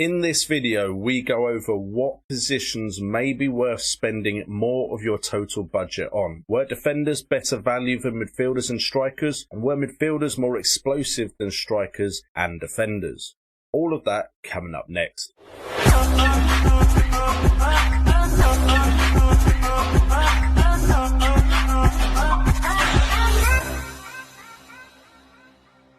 In this video, we go over what positions may be worth spending more of your total budget on. Were defenders better value than midfielders and strikers? And were midfielders more explosive than strikers and defenders? All of that coming up next.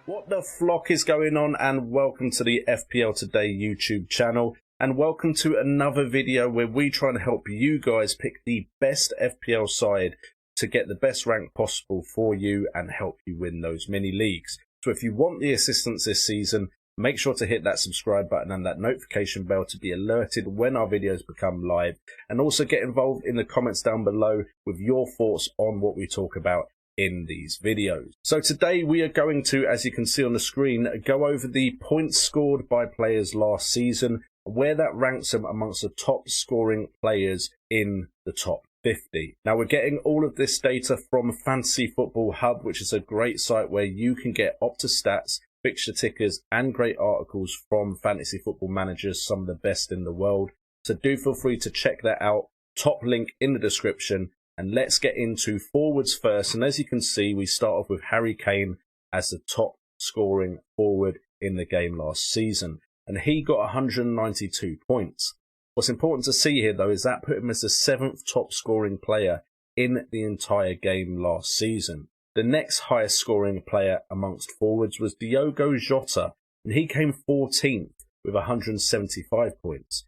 What the flock is going on, and welcome to the FPL Today YouTube channel, and welcome to another video where we try and help you guys pick the best FPL side to get the best rank possible for you and help you win those mini leagues. So if you want the assistance this season, make sure to hit that subscribe button and that notification bell to be alerted when our videos become live, and also get involved in the comments down below with your thoughts on what we talk about in these videos. So today we are going to, as you can see on the screen, go over the points scored by players last season, where that ranks them amongst the top scoring players in the top 50. Now we're getting all of this data from Fantasy Football Hub, which is a great site where you can get OPTA stats, fixture tickers and great articles from fantasy football managers, some of the best in the world. So do feel free to check that out. Top link in the description. And let's get into forwards first. And as you can see, we start off with Harry Kane as the top scoring forward in the game last season. And he got 192 points. What's important to see here, though, is that put him as the 7th top scoring player in the entire game last season. The next highest scoring player amongst forwards was Diogo Jota, and he came 14th with 175 points.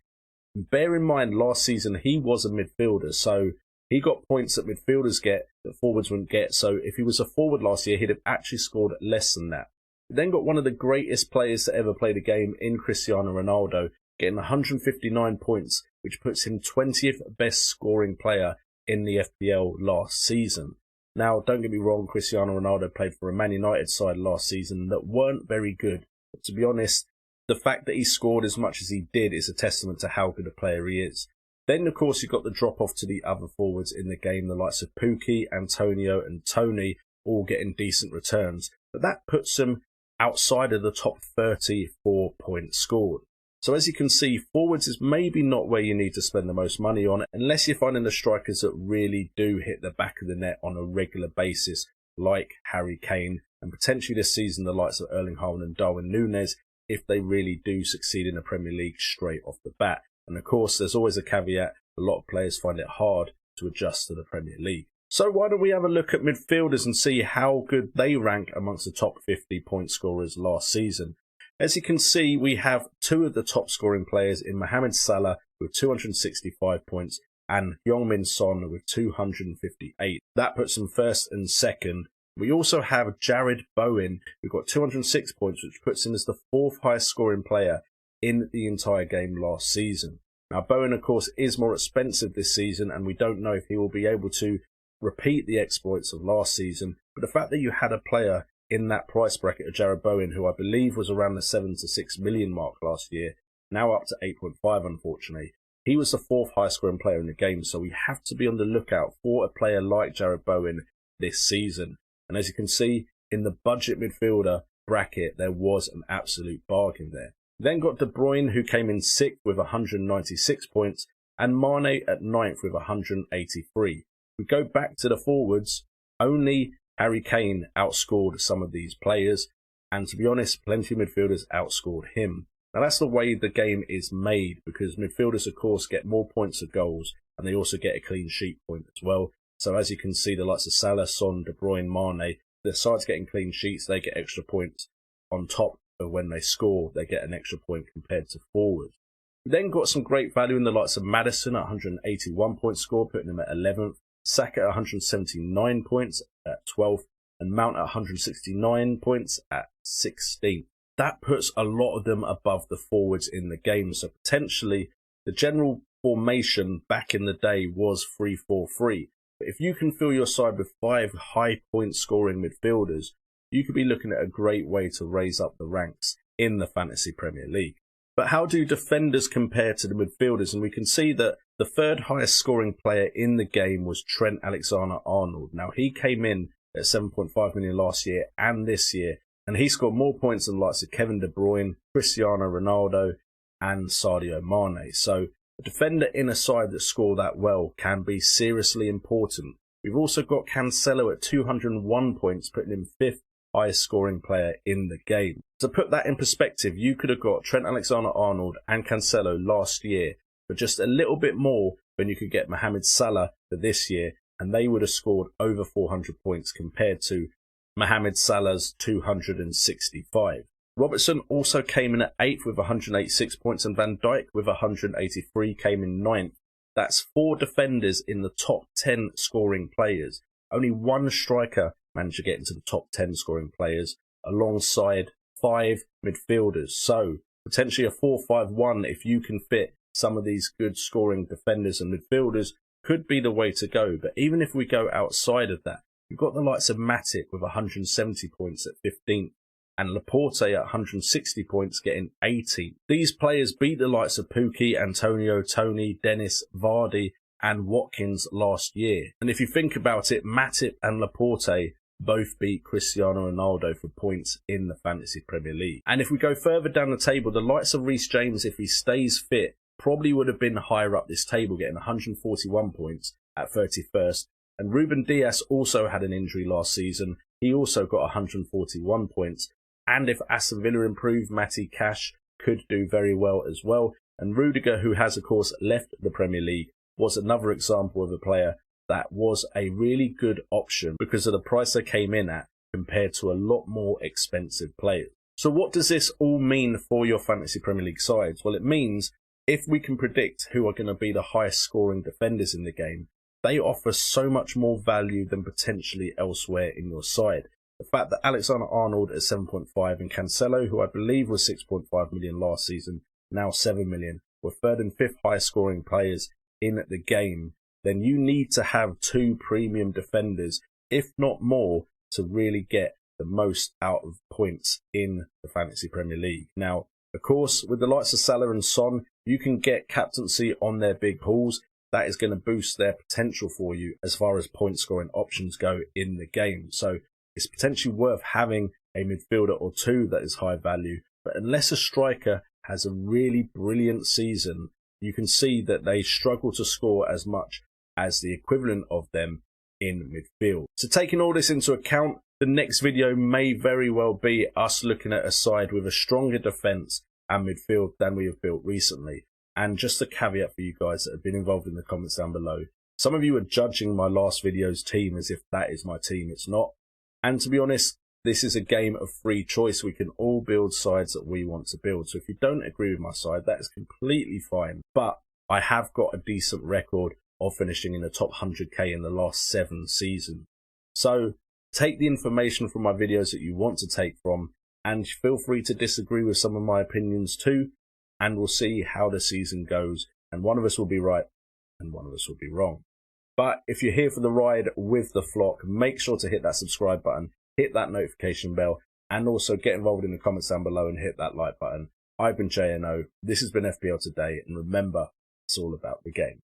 Bear in mind, last season he was a midfielder, so he got points that midfielders get that forwards wouldn't get. So if he was a forward last year, he'd have actually scored less than that. We then got one of the greatest players to ever play the game in Cristiano Ronaldo, getting 159 points, which puts him 20th best scoring player in the FPL last season. Now, don't get me wrong, Cristiano Ronaldo played for a Man United side last season that weren't very good. But to be honest, the fact that he scored as much as he did is a testament to how good a player he is. Then, of course, you've got the drop-off to the other forwards in the game, the likes of Pukki, Antonio and Tony, all getting decent returns. But that puts them outside of the top 30 for points scored. So as you can see, forwards is maybe not where you need to spend the most money on, unless you're finding the strikers that really do hit the back of the net on a regular basis, like Harry Kane, and potentially this season the likes of Erling Haaland and Darwin Núñez, if they really do succeed in the Premier League straight off the bat. And of course, there's always a caveat. A lot of players find it hard to adjust to the Premier League. So why don't we have a look at midfielders and see how good they rank amongst the top 50 point scorers last season. As you can see, we have two of the top scoring players in Mohamed Salah with 265 points and Heung-min Son with 258. That puts them first and second. We also have Jarrod Bowen, who got 206 points, which puts him as the 4th highest scoring player in the entire game last season. Now, Bowen, of course, is more expensive this season, and we don't know if he will be able to repeat the exploits of last season. But the fact that you had a player in that price bracket of Jarrod Bowen, who I believe was around the 7 to 6 million mark last year, now up to 8.5, unfortunately, he was the 4th highest scoring player in the game. So we have to be on the lookout for a player like Jarrod Bowen this season. And as you can see, in the budget midfielder bracket, there was an absolute bargain there. Then got De Bruyne, who came in 6th with 196 points, and Mane at 9th with 183. We go back to the forwards, only Harry Kane outscored some of these players, and to be honest, plenty of midfielders outscored him. Now that's the way the game is made, because midfielders of course get more points of goals, and they also get a clean sheet point as well. So as you can see, the likes of Salah, Son, De Bruyne, Mane, the sides getting clean sheets, they get extra points on top. When they score, they get an extra point compared to forwards. We then got some great value in the likes of Maddison at 181 points score, putting him at 11th. Saka at 179 points at 12th. And Mount at 169 points at 16th. That puts a lot of them above the forwards in the game. So potentially the general formation back in the day was 3-4-3. But if you can fill your side with 5 high point scoring midfielders, you could be looking at a great way to raise up the ranks in the Fantasy Premier League. But how do defenders compare to the midfielders? And we can see that the 3rd highest scoring player in the game was Trent Alexander-Arnold. Now, he came in at 7.5 million last year and this year, and he scored more points than the likes of Kevin De Bruyne, Cristiano Ronaldo, and Sadio Mane. So a defender in a side that score that well can be seriously important. We've also got Cancelo at 201 points, putting him 5th highest scoring player in the game. To put that in perspective, you could have got Trent Alexander-Arnold and Cancelo last year for just a little bit more than you could get Mohamed Salah for this year, and they would have scored over 400 points compared to Mohamed Salah's 265. Robertson also came in at 8th with 186 points, and Van Dijk with 183 came in 9th. That's 4 defenders in the top 10 scoring players. Only 1 striker managed to get into the top 10 scoring players alongside 5 midfielders. So potentially a 4-5-1, if you can fit some of these good scoring defenders and midfielders, could be the way to go. But even if we go outside of that, you've got the likes of Matip with 170 points at 15th and Laporte at 160 points getting 18th. These players beat the likes of Pukki, Antonio, Tony, Dennis, Vardy and Watkins last year. And if you think about it, Matip and Laporte both beat Cristiano Ronaldo for points in the Fantasy Premier League. And if we go further down the table, the likes of Reece James, if he stays fit, probably would have been higher up this table, getting 141 points at 31st. And Ruben Dias also had an injury last season. He also got 141 points. And if Aston Villa improve, Matty Cash could do very well as well. And Rudiger, who has of course left the Premier League, was another example of a player that was a really good option because of the price they came in at compared to a lot more expensive players. So what does this all mean for your Fantasy Premier League sides? Well, it means if we can predict who are going to be the highest scoring defenders in the game, they offer so much more value than potentially elsewhere in your side. The fact that Alexander-Arnold at 7.5 and Cancelo, who I believe was 6.5 million last season, now 7 million, were 3rd and 5th highest scoring players in the game, then you need to have 2 premium defenders, if not more, to really get the most out of points in the Fantasy Premier League. Now, of course, with the likes of Salah and Son, you can get captaincy on their big hauls. That is going to boost their potential for you as far as point scoring options go in the game. So it's potentially worth having a midfielder or 2 that is high value. But unless a striker has a really brilliant season, you can see that they struggle to score as much as the equivalent of them in midfield. So taking all this into account, the next video may very well be us looking at a side with a stronger defence and midfield than we have built recently. And just a caveat for you guys that have been involved in the comments down below. Some of you are judging my last video's team as if that is my team. It's not. And to be honest, this is a game of free choice. We can all build sides that we want to build. So if you don't agree with my side, that is completely fine. But I have got a decent record of finishing in the top 100k in the last 7 seasons. So take the information from my videos that you want to take from, and feel free to disagree with some of my opinions too, and we'll see how the season goes. And one of us will be right and one of us will be wrong. But if you're here for the ride with the flock, make sure to hit that subscribe button, hit that notification bell, and also get involved in the comments down below and hit that like button. I've been JNO, this has been FPL Today, and remember, it's all about the game.